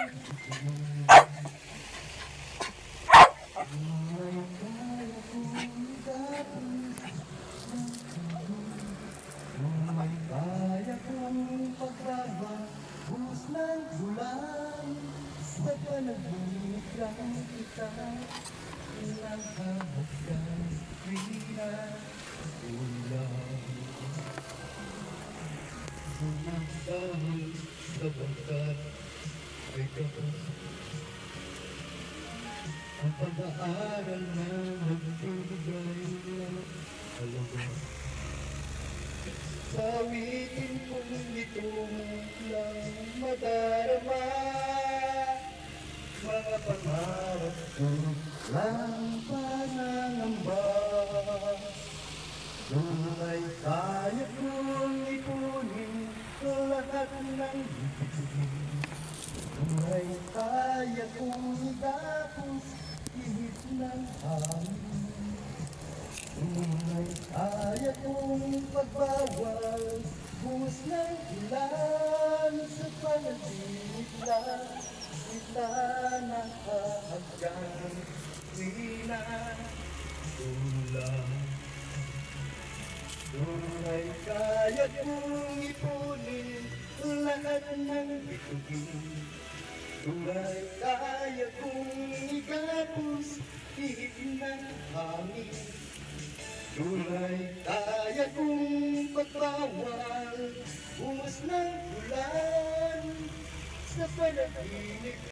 May kaya kong pagbabahos ng bulan sa panaginip lang kita ng hahagkan tuwina ulan. Unang dahil sa bangkat ay kapos ang pag-aaral na nagbibigay ng halaga. Sa awitin kong ito lang madarama, mga pangarap ko lang panangamba. Tunay kaya kong ipunin lahat ng ibig. Tunay kaya kong itapos ihip ng hangin. Tunay kaya kong pagbawal buhos ng ulan sa panaginip lang kita nakahagkan tuwina ulan. Tunay kaya kong ipunin lahat ng bituin. Tunay kaya kong ikapos ihip ng hangin. Tunay kaya kong pagbawal buhos ng ulan sa panaginip.